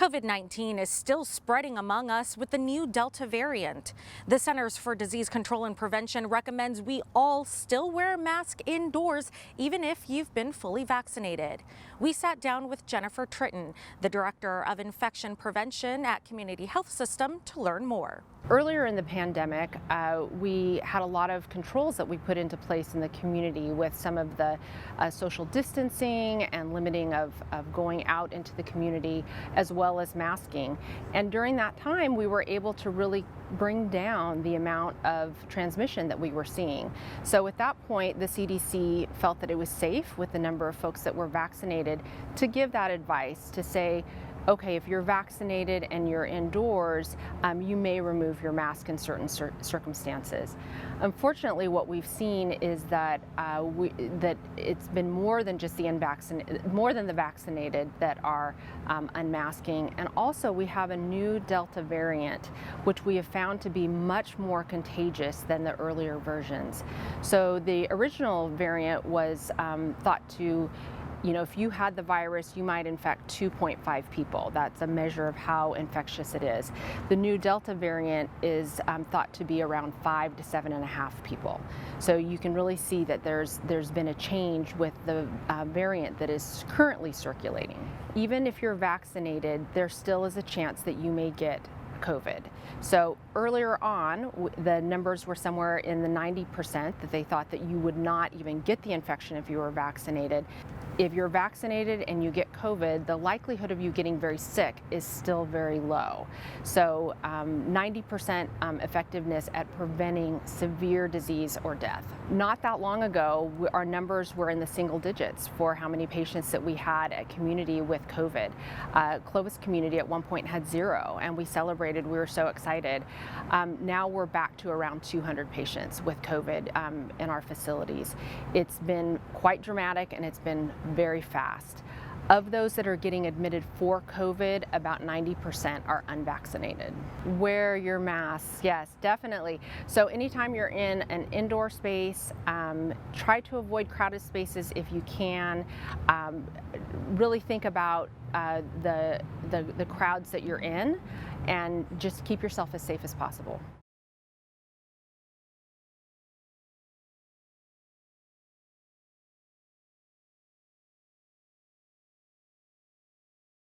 COVID-19 is still spreading among us with the new Delta variant. The Centers for Disease Control and Prevention recommends we all still wear a mask indoors, even if you've been fully vaccinated. We sat down with Jennifer Tritton, the Director of Infection Prevention at Community Health System, to learn more. Earlier in the pandemic, we had a lot of controls that we put into place in the community with some of the social distancing and limiting of going out into the community, as well as masking. And during that time, we were able to really bring down the amount of transmission that we were seeing. So at that point, the CDC felt that it was safe with the number of folks that were vaccinated to give that advice to say, okay, if you're vaccinated and you're indoors, you may remove your mask in certain circumstances. Unfortunately, what we've seen is that that it's been more than just the vaccinated that are unmasking, and also we have a new Delta variant, which we have found to be much more contagious than the earlier versions. So the original variant was thought to, if you had the virus, you might infect 2.5 people. That's a measure of how infectious it is. The new Delta variant is thought to be around 5 to 7.5 people. So you can really see that there's been a change with the variant that is currently circulating. Even if you're vaccinated, there still is a chance that you may get COVID. So earlier on, the numbers were somewhere in the 90% that they thought that you would not even get the infection if you were vaccinated. If you're vaccinated and you get COVID, the likelihood of you getting very sick is still very low. So 90% effectiveness at preventing severe disease or death. Not that long ago, our numbers were in the single digits for how many patients that we had at community with COVID. Clovis community at one point had 0, and we celebrated, we were so excited. Now we're back to around 200 patients with COVID in our facilities. It's been quite dramatic, and it's been very fast. Of those that are getting admitted for COVID, about 90% are unvaccinated. Wear your masks, yes, definitely. So anytime you're in an indoor space, try to avoid crowded spaces if you can. Really think about the crowds that you're in, and just keep yourself as safe as possible.